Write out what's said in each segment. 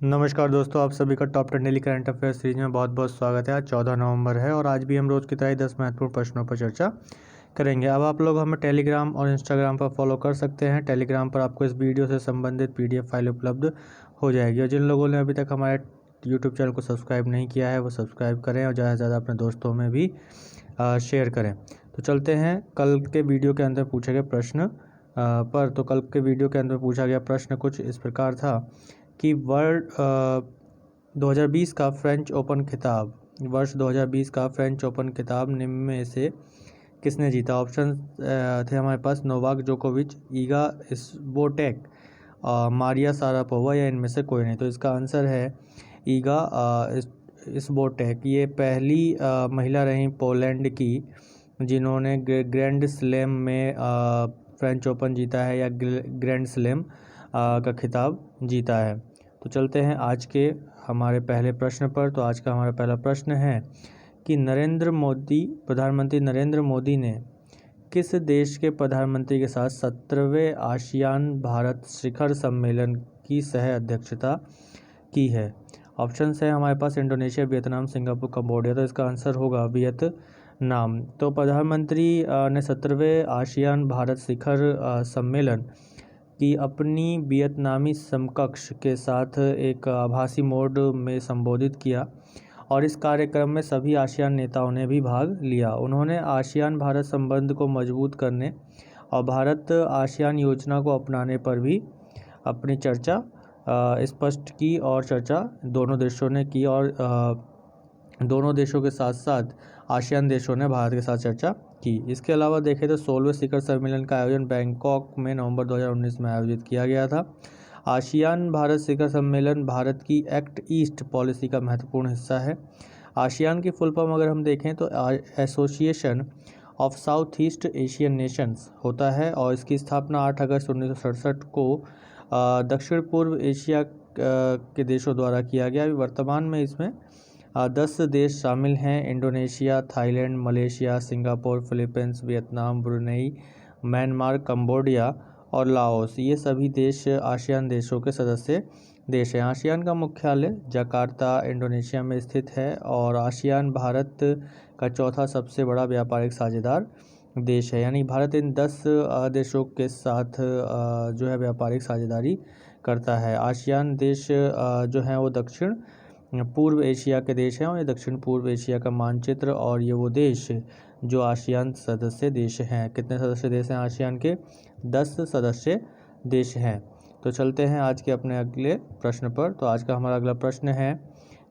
नमस्कार दोस्तों, आप सभी का top 10 daily current affair series में बहुत बहुत स्वागत है। आज 14 नवंबर है और आज भी हम रोज़ की तरह 10 महत्वपूर्ण प्रश्नों पर चर्चा करेंगे। अब आप लोग हमें टेलीग्राम और इंस्टाग्राम पर फॉलो कर सकते हैं। टेलीग्राम पर आपको इस वीडियो से संबंधित PDF फाइल उपलब्ध हो जाएगी और जिन लोगों ने अभी तक हमारे यूट्यूब चैनल को सब्सक्राइब नहीं किया है वो सब्सक्राइब करें और ज़्यादा से ज़्यादा अपने दोस्तों में भी शेयर करें। तो चलते हैं कल के वीडियो के अंदर पूछे गए प्रश्न पर। तो कल के वीडियो के अंदर पूछा गया प्रश्न कुछ इस प्रकार था कि 2020 का फ्रेंच ओपन खिताब वर्ष 2020 का फ्रेंच ओपन खिताब निम्न में से किसने जीता। ऑप्शन थे हमारे पास नोवाक जोकोविच, ईगा स्विएटेक, मारिया शारापोवा या इनमें से कोई नहीं। तो इसका आंसर है ईगा स्विएटेक। ये पहली महिला रही पोलैंड की जिन्होंने ग्रैंड स्लैम में फ्रेंच ओपन जीता है या ग्रैंड स्लैम का खिताब जीता है। तो चलते हैं आज के हमारे पहले प्रश्न पर। तो आज का हमारा पहला प्रश्न है कि प्रधानमंत्री नरेंद्र मोदी ने किस देश के प्रधानमंत्री के साथ 17वें आसियान भारत शिखर सम्मेलन की सह अध्यक्षता की है। ऑप्शन है हमारे पास इंडोनेशिया, वियतनाम, सिंगापुर, कंबोडिया। तो इसका आंसर होगा वियतनाम। तो प्रधानमंत्री ने 17वें आसियान भारत शिखर सम्मेलन की अपनी वियतनामी समकक्ष के साथ एक आभासी मोड में संबोधित किया और इस कार्यक्रम में सभी आसियान नेताओं ने भी भाग लिया। उन्होंने आसियान भारत संबंध को मजबूत करने और भारत आसियान योजना को अपनाने पर भी अपनी चर्चा स्पष्ट की और चर्चा दोनों देशों ने की और दोनों देशों के साथ साथ आसियान देशों ने भारत के साथ चर्चा की। इसके अलावा देखें तो 16वें शिखर सम्मेलन का आयोजन बैंकॉक में नवंबर 2019 में आयोजित किया गया था। आसियान भारत शिखर सम्मेलन भारत की एक्ट ईस्ट पॉलिसी का महत्वपूर्ण हिस्सा है। आसियान की फुल फॉर्म अगर हम देखें तो association of south east Asian Nations होता है और इसकी स्थापना 8 अगस्त 1967 को दक्षिण पूर्व एशिया के देशों द्वारा किया गया। वर्तमान में इसमें 10 देश शामिल हैं: Indonesia, Thailand, Malaysia, Singapore, Philippines, Vietnam, Brunei, Myanmar, Cambodia और लाओस। ये सभी देश आसियान देशों के सदस्य देश हैं। आसियान का मुख्यालय जकार्ता, इंडोनेशिया में स्थित है और आसियान भारत का चौथा सबसे बड़ा व्यापारिक साझेदार देश है। यानी भारत इन 10 देशों के साथ जो है व्यापारिक साझेदारी करता है। आसियान देश जो है वो दक्षिण पूर्व एशिया के देश हैं और ये दक्षिण पूर्व एशिया का मानचित्र और ये वो देश जो आसियान सदस्य देश हैं। कितने सदस्य देश हैं आसियान के? 10 सदस्य देश हैं। तो चलते हैं आज के अपने अगले प्रश्न पर। तो आज का हमारा अगला प्रश्न है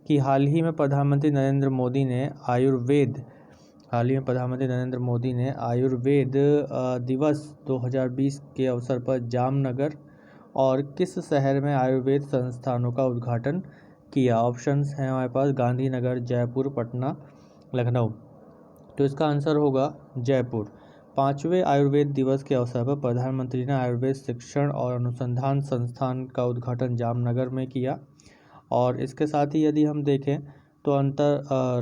कि हाल ही में प्रधानमंत्री नरेंद्र मोदी ने आयुर्वेद दिवस 2020 के अवसर पर जामनगर और किस शहर में आयुर्वेद संस्थानों का उद्घाटन किया। ऑप्शंस हैं हमारे पास गांधीनगर, जयपुर, पटना, लखनऊ। तो इसका आंसर होगा जयपुर। 5वें आयुर्वेद दिवस के अवसर पर प्रधानमंत्री ने आयुर्वेद शिक्षण और अनुसंधान संस्थान का उद्घाटन जामनगर में किया और इसके साथ ही यदि हम देखें तो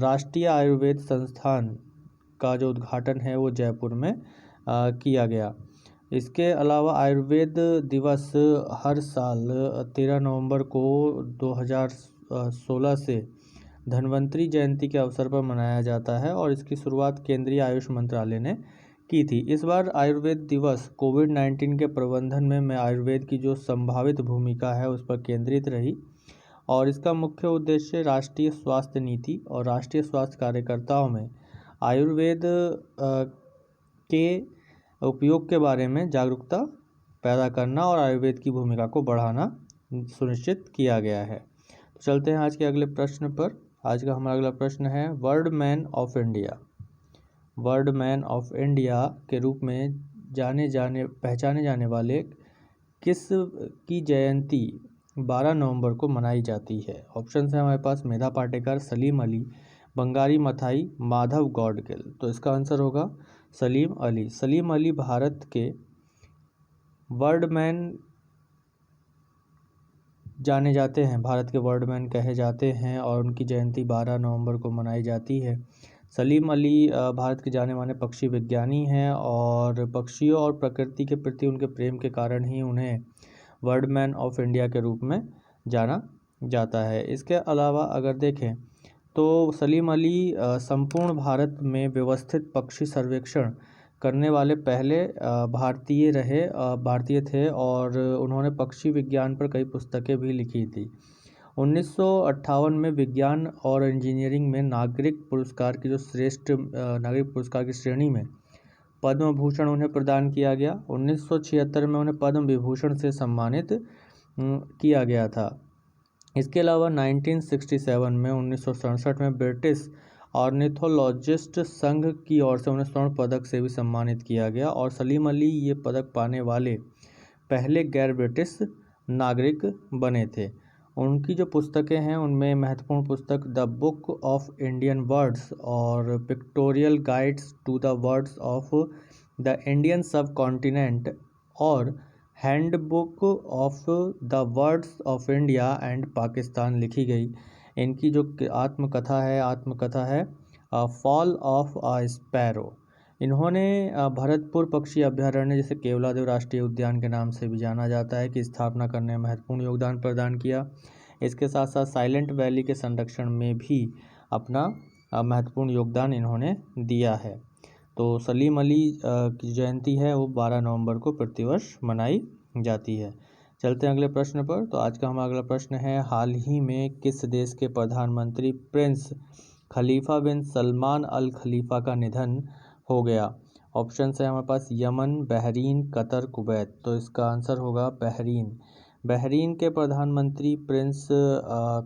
राष्ट्रीय आयुर्वेद संस्थान का जो उद्घाटन है वो जयपुर में किया गया। इसके अलावा आयुर्वेद दिवस हर साल 13 नवंबर को 2016 से धन्वंतरी जयंती के अवसर पर मनाया जाता है और इसकी शुरुआत केंद्रीय आयुष मंत्रालय ने की थी। इस बार आयुर्वेद दिवस कोविड-19 के प्रबंधन में आयुर्वेद की जो संभावित भूमिका है उस पर केंद्रित रही और इसका मुख्य उद्देश्य राष्ट्रीय स्वास्थ्य नीति और राष्ट्रीय स्वास्थ्य कार्यकर्ताओं में आयुर्वेद के उपयोग के बारे में जागरूकता पैदा करना और आयुर्वेद की भूमिका को बढ़ाना सुनिश्चित किया गया है। तो चलते हैं आज के अगले प्रश्न पर। आज का हमारा अगला प्रश्न है वर्ल्ड मैन ऑफ इंडिया के रूप में पहचाने जाने वाले किस की जयंती 12 नवंबर को मनाई जाती है। ऑप्शन है हमारे पास मेधा पाटेकर, सलीम अली, बंगारी मथाई, माधव गौडगिल। तो इसका आंसर होगा सलीम अली। सलीम अली भारत के वर्ल्ड मैन जाने जाते हैं, भारत के वर्ल्ड मैन कहे जाते हैं और उनकी जयंती 12 नवंबर को मनाई जाती है। सलीम अली भारत के जाने माने पक्षी विज्ञानी हैं और पक्षियों और प्रकृति के प्रति उनके प्रेम के कारण ही उन्हें वर्ल्ड मैन ऑफ इंडिया के रूप में जाना जाता है। इसके अलावा अगर देखें तो सलीम अली संपूर्ण भारत में व्यवस्थित पक्षी सर्वेक्षण करने वाले पहले भारतीय थे और उन्होंने पक्षी विज्ञान पर कई पुस्तकें भी लिखी थी। 1958 में विज्ञान और इंजीनियरिंग में नागरिक पुरस्कार की जो श्रेष्ठ नागरिक पुरस्कार की श्रेणी में पद्म भूषण उन्हें प्रदान किया गया। 1976 में उन्हें पद्म विभूषण से सम्मानित किया गया था। इसके अलावा 1967 में 1967 में ब्रिटिश ऑर्निथोलॉजिस्ट संघ की ओर से उन्हें स्वर्ण पदक से भी सम्मानित किया गया और सलीम अली ये पदक पाने वाले पहले गैर ब्रिटिश नागरिक बने थे। उनकी जो पुस्तकें हैं उनमें महत्वपूर्ण पुस्तक the book of Indian words और pictorial guides to the words of the Indian subcontinent और handbook of the words of India and Pakistan लिखी गई। इनकी जो आत्मकथा है फॉल ऑफ अ स्पैरो। इन्होंने भरतपुर पक्षी अभ्यारण्य जिसे केवलादेव राष्ट्रीय उद्यान के नाम से भी जाना जाता है की स्थापना करने में महत्वपूर्ण योगदान प्रदान किया। इसके साथ साथ साइलेंट वैली के संरक्षण में भी अपना महत्वपूर्ण योगदान इन्होंने दिया है। तो सलीम अली की जयंती है वो 12 नवंबर को प्रतिवर्ष मनाई जाती है। चलते हैं अगले प्रश्न पर। तो आज का हमारा अगला प्रश्न है, हाल ही में किस देश के प्रधानमंत्री प्रिंस खलीफा बिन सलमान अल खलीफा का निधन हो गया? ऑप्शन है हमारे पास यमन, बहरीन, कतर, कुवैत। तो इसका आंसर होगा बहरीन। बहरीन के प्रधानमंत्री प्रिंस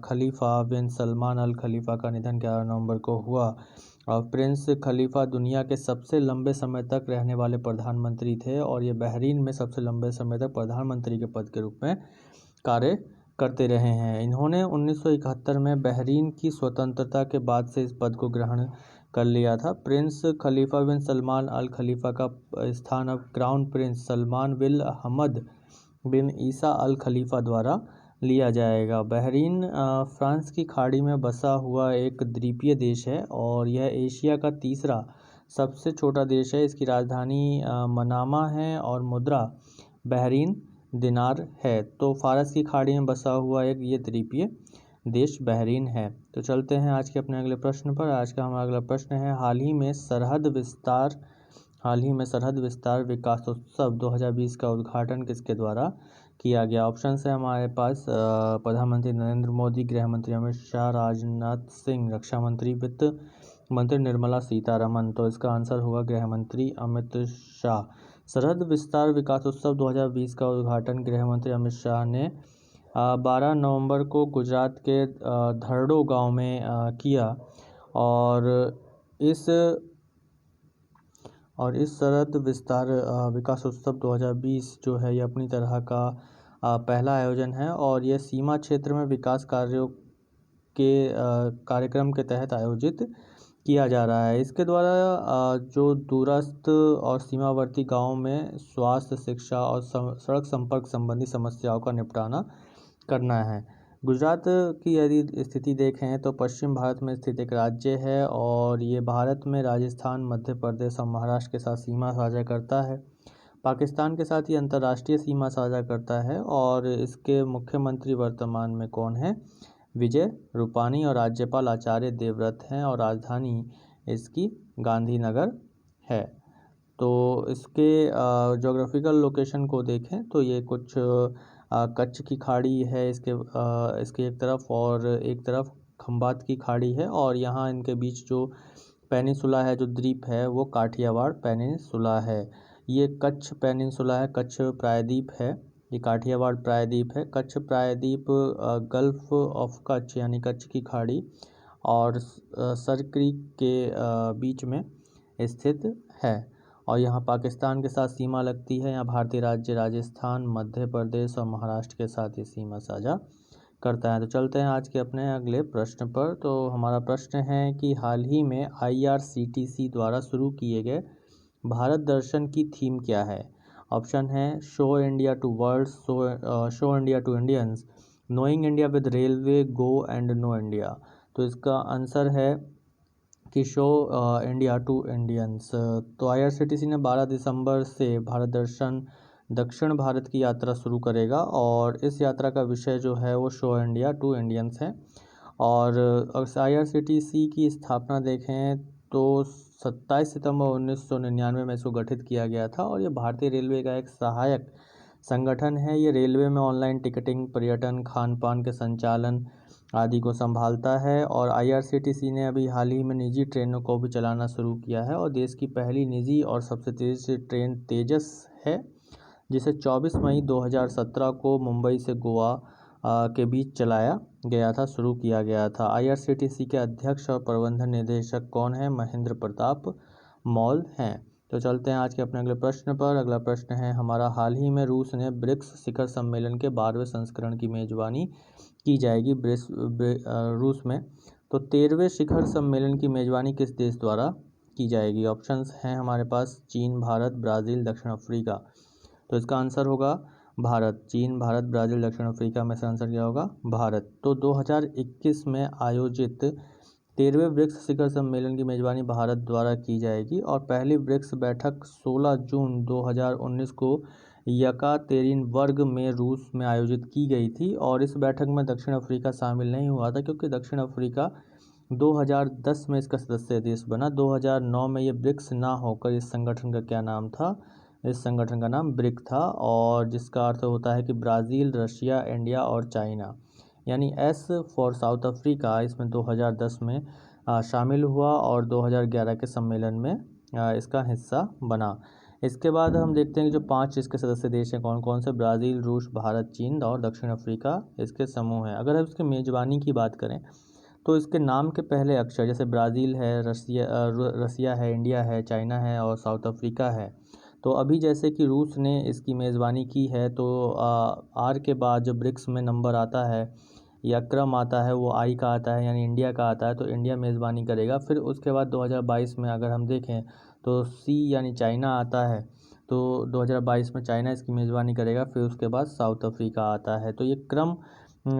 खलीफा बिन सलमान अल खलीफा का निधन 11 नवंबर को हुआ और प्रिंस खलीफा दुनिया के सबसे लंबे समय तक रहने वाले प्रधानमंत्री थे और ये बहरीन में सबसे लंबे समय तक प्रधानमंत्री के पद के रूप में कार्य करते रहे हैं। इन्होंने 1971 में बहरीन की स्वतंत्रता के बाद से इस पद को ग्रहण कर लिया था। प्रिंस खलीफा बिन सलमान अल खलीफा का स्थान अब क्राउन प्रिंस सलमान बिन हमद बिन ईसा अल खलीफा द्वारा लिया जाएगा। बहरीन फ्रांस की खाड़ी में बसा हुआ एक द्वीपीय देश है और यह एशिया का तीसरा सबसे छोटा देश है। इसकी राजधानी मनामा है और मुद्रा बहरीन दिनार है। तो फारस की खाड़ी में बसा हुआ एक ये द्वीपीय देश बहरीन है। तो चलते हैं आज के अपने अगले प्रश्न पर। आज का हमारा अगला प्रश्न है, हाल ही में सरहद विस्तार विकासोत्सव 2020 का उद्घाटन किसके द्वारा किया गया? ऑप्शन है हमारे पास प्रधानमंत्री नरेंद्र मोदी, गृह मंत्री अमित शाह, राजनाथ सिंह, रक्षा मंत्री, वित्त मंत्री निर्मला सीतारमन। तो इसका आंसर होगा गृह मंत्री अमित शाह। सरहद विस्तार विकासोत्सव 2020 का उद्घाटन गृह मंत्री अमित शाह ने 12 नवंबर को गुजरात के धरडो गांव में किया और इस सरहद विस्तार विकासोत्सव 2020 जो है ये अपनी तरह का पहला आयोजन है और यह सीमा क्षेत्र में विकास कार्यों के कार्यक्रम के तहत आयोजित किया जा रहा है। इसके द्वारा जो दूरस्थ और सीमावर्ती गांवों में स्वास्थ्य, शिक्षा और सड़क संपर्क संबंधी समस्याओं का निपटाना करना है। गुजरात की यदि स्थिति देखें तो पश्चिम भारत में स्थित एक राज्य है और ये भारत में राजस्थान, मध्य प्रदेश और महाराष्ट्र के साथ सीमा साझा करता है। पाकिस्तान के साथ ये अंतर्राष्ट्रीय सीमा साझा करता है और इसके मुख्यमंत्री वर्तमान में कौन है? विजय रूपानी और राज्यपाल आचार्य देवव्रत हैं और राजधानी इसकी गांधीनगर है। तो इसके ज्योग्राफिकल लोकेशन को देखें तो ये कुछ कच्छ की खाड़ी है इसके एक तरफ और एक तरफ खंबात की खाड़ी है और यहाँ इनके बीच जो पेनिनसुला है, जो द्वीप है, वो काठियावाड़ पेनिनसुला है। ये कच्छ पेनिनसुला है, कच्छ प्रायद्वीप है, ये काठियावाड़ प्रायद्वीप है। कच्छ प्रायद्वीप गल्फ ऑफ कच्छ यानी कच्छ की खाड़ी और सर क्रीक के बीच में स्थित है और यहाँ पाकिस्तान के साथ सीमा लगती है। यहाँ भारतीय राज्य राजस्थान, मध्य प्रदेश और महाराष्ट्र के साथ ये सीमा साझा करता है। तो चलते हैं आज के अपने अगले प्रश्न पर। तो हमारा प्रश्न है कि हाल ही में IRCTC द्वारा शुरू किए गए भारत दर्शन की थीम क्या है? ऑप्शन है show India to world, show India to Indians, knowing India with railway, go and know India. तो इसका आंसर है कि शो इंडिया टू इंडियंस। तो IRCTC ने 12 दिसंबर से भारत दर्शन दक्षिण भारत की यात्रा शुरू करेगा और इस यात्रा का विषय जो है वो शो इंडिया टू इंडियंस है। और IRCTC की स्थापना देखें तो 27 सितंबर 1999 में इसको गठित किया गया था और ये भारतीय रेलवे का एक सहायक संगठन है। ये रेलवे में ऑनलाइन टिकटिंग, पर्यटन, खान पान के संचालन आदि को संभालता है। और IRCTC ने अभी हाल ही में निजी ट्रेनों को भी चलाना शुरू किया है और देश की पहली निजी और सबसे तेज़ ट्रेन तेजस है, जिसे 24 मई 2017 को मुंबई से गोवा के बीच चलाया गया था, शुरू किया गया था। IRCTC के अध्यक्ष और प्रबंधन निदेशक कौन है? महेंद्र प्रताप मौल हैं। तो चलते हैं आज के अपने अगले प्रश्न पर। अगला प्रश्न है हमारा, हाल ही में रूस ने ब्रिक्स शिखर सम्मेलन के 12वें संस्करण की मेजबानी की जाएगी रूस में। तो 13वें शिखर सम्मेलन की मेजबानी किस देश द्वारा की जाएगी? ऑप्शंस हैं हमारे पास चीन, भारत, ब्राज़ील, दक्षिण अफ्रीका। तो इसका आंसर होगा भारत। चीन, भारत, ब्राज़ील, दक्षिण अफ्रीका में से आंसर क्या होगा? भारत। तो 2021 में आयोजित 13वें ब्रिक्स शिखर सम्मेलन की मेजबानी भारत द्वारा की जाएगी और पहली ब्रिक्स बैठक 16 जून 2019 को यकातेरिनबर्ग में रूस में आयोजित की गई थी। और इस बैठक में दक्षिण अफ्रीका शामिल नहीं हुआ था क्योंकि दक्षिण अफ्रीका 2010 में इसका सदस्य देश बना। 2009 में ये ब्रिक्स ना होकर इस संगठन का क्या नाम था? इस संगठन का नाम ब्रिक था, और जिसका अर्थ होता है कि ब्राज़ील, रशिया, इंडिया और चाइना, यानी S फॉर साउथ अफ्रीका इसमें 2010 में शामिल हुआ और 2011 के सम्मेलन में इसका हिस्सा बना। इसके बाद हम देखते हैं कि जो 5 इसके सदस्य देश हैं कौन कौन से? ब्राज़ील, रूस, भारत, चीन और दक्षिण अफ्रीका इसके समूह हैं। अगर हम इसकी मेजबानी की बात करें तो इसके नाम के पहले अक्षर, जैसे ब्राज़ील है, रसिया है, इंडिया है, चाइना है और साउथ अफ्रीका है। तो अभी जैसे कि रूस ने इसकी मेज़बानी की है तो R के बाद जो ब्रिक्स में नंबर आता है या क्रम आता है वो I का आता है, यानी इंडिया का आता है, तो इंडिया मेज़बानी करेगा। फिर उसके बाद 2022 में अगर हम देखें तो C यानी चाइना आता है, तो 2022 में चाइना इसकी मेज़बानी करेगा। फिर उसके बाद साउथ अफ्रीका आता है। तो ये क्रम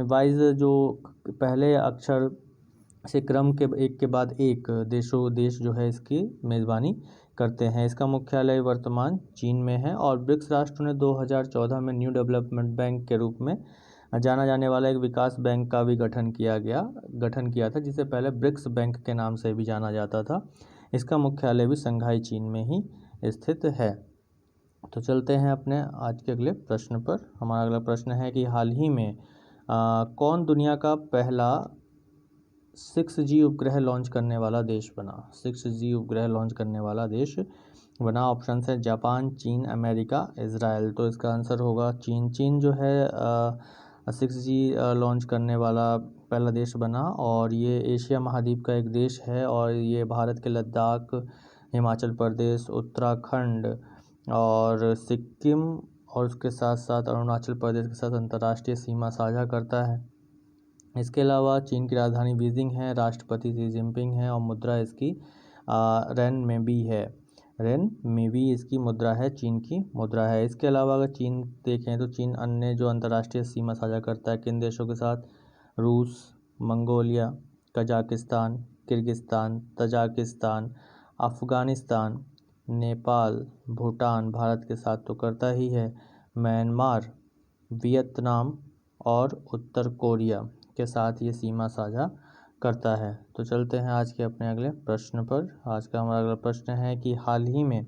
वाइज जो पहले अक्षर से क्रम के एक के बाद एक देश जो है इसकी मेज़बानी करते हैं। इसका मुख्यालय वर्तमान चीन में है। और ब्रिक्स राष्ट्रों ने 2014 में न्यू डेवलपमेंट बैंक के रूप में जाना जाने वाला एक विकास बैंक का भी गठन किया था, जिसे पहले ब्रिक्स बैंक के नाम से भी जाना जाता था। इसका मुख्यालय भी शंघाई चीन में ही स्थित है। तो चलते हैं अपने आज के अगले प्रश्न पर। हमारा अगला प्रश्न है कि हाल ही में कौन दुनिया का पहला 6G उपग्रह लॉन्च करने वाला देश बना? 6G उपग्रह लॉन्च करने वाला देश बना। ऑप्शन है जापान, चीन, अमेरिका, इजराइल। तो इसका आंसर होगा चीन। चीन जो है 6G लॉन्च करने वाला पहला देश बना और ये एशिया महाद्वीप का एक देश है और ये भारत के लद्दाख, हिमाचल प्रदेश, उत्तराखंड और सिक्किम और उसके साथ साथ अरुणाचल प्रदेश के साथ अंतर्राष्ट्रीय सीमा साझा करता है। इसके अलावा चीन की राजधानी बीजिंग है, राष्ट्रपति शी जिनपिंग है और मुद्रा इसकी रेनमेबी इसकी मुद्रा है, चीन की मुद्रा है। इसके अलावा अगर चीन देखें तो चीन अन्य जो अंतर्राष्ट्रीय सीमा साझा करता है किन देशों के साथ? रूस, Mongolia, Kazakhstan, Kyrgyzstan, Tajikistan, Afghanistan, Nepal, Bhutan, Bharat के साथ तो करता ही है, म्यांमार, वियतनाम और उत्तर कोरिया के साथ ये सीमा साझा करता है। तो चलते हैं आज के अपने अगले प्रश्न पर। आज का हमारा अगला प्रश्न है कि हाल ही में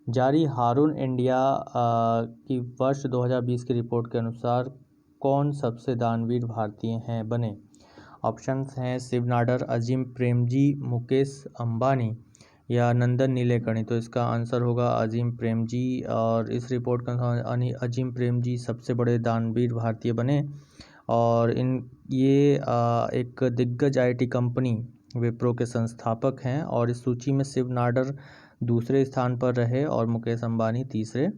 जारी हारून इंडिया की वर्ष 2020 की रिपोर्ट के अनुसार कौन सबसे दानवीर भारतीय हैं बने? ऑप्शंस हैं शिव नाडर, अजीम प्रेमजी, मुकेश अंबानी या नंदन नीलेकणी। तो इसका आंसर होगा अजीम प्रेमजी। और इस रिपोर्ट के अनुसार अजीम प्रेमजी सबसे बड़े दानवीर भारतीय बने और ये एक दिग्गज IT कंपनी विप्रो के संस्थापक हैं। और इस सूची में शिव नाडर दूसरे स्थान पर रहे और मुकेश अंबानी तीसरे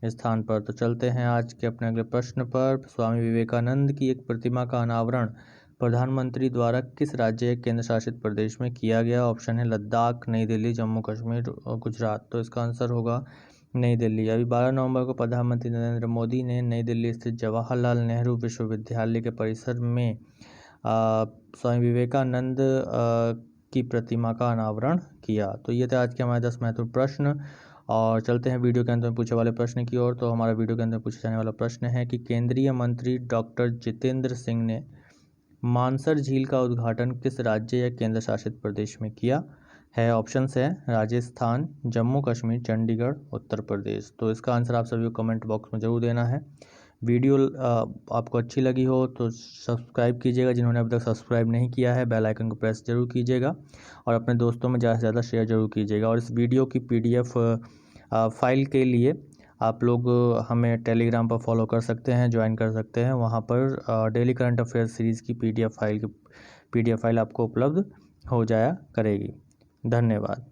स्थान पर। तो चलते हैं आज के अपने अगले प्रश्न पर। स्वामी विवेकानंद की एक प्रतिमा का अनावरण प्रधानमंत्री द्वारा किस राज्य या केंद्र शासित प्रदेश में किया गया? ऑप्शन है लद्दाख, नई दिल्ली, जम्मू कश्मीर और गुजरात। तो इसका आंसर होगा नई दिल्ली। अभी 12 नवंबर को प्रधानमंत्री नरेंद्र मोदी ने नई दिल्ली स्थित जवाहरलाल नेहरू विश्वविद्यालय के परिसर में स्वामी विवेकानंद की प्रतिमा का अनावरण किया। तो ये थे आज के हमारे 10 महत्वपूर्ण प्रश्न और चलते हैं वीडियो के अंत में पूछे वाले प्रश्न की ओर। तो हमारा वीडियो के अंत में पूछे जाने वाला प्रश्न है कि केंद्रीय मंत्री डॉक्टर जितेंद्र सिंह ने मानसर झील का उद्घाटन किस राज्य या केंद्र शासित प्रदेश में किया है। ऑप्शंस है राजस्थान, जम्मू कश्मीर, चंडीगढ़, उत्तर प्रदेश। तो इसका आंसर आप सभी को कमेंट बॉक्स में ज़रूर देना है। वीडियो आपको अच्छी लगी हो तो सब्सक्राइब कीजिएगा, जिन्होंने अभी तक सब्सक्राइब नहीं किया है बेल आइकन को प्रेस जरूर कीजिएगा और अपने दोस्तों में ज़्यादा से ज़्यादा शेयर जरूर कीजिएगा। और इस वीडियो की PDF फाइल के लिए आप लोग हमें टेलीग्राम पर फॉलो कर सकते हैं, ज्वाइन कर सकते हैं। वहाँ पर डेली करंट अफेयर सीरीज़ की PDF फाइल आपको उपलब्ध हो जाया करेगी। धन्यवाद।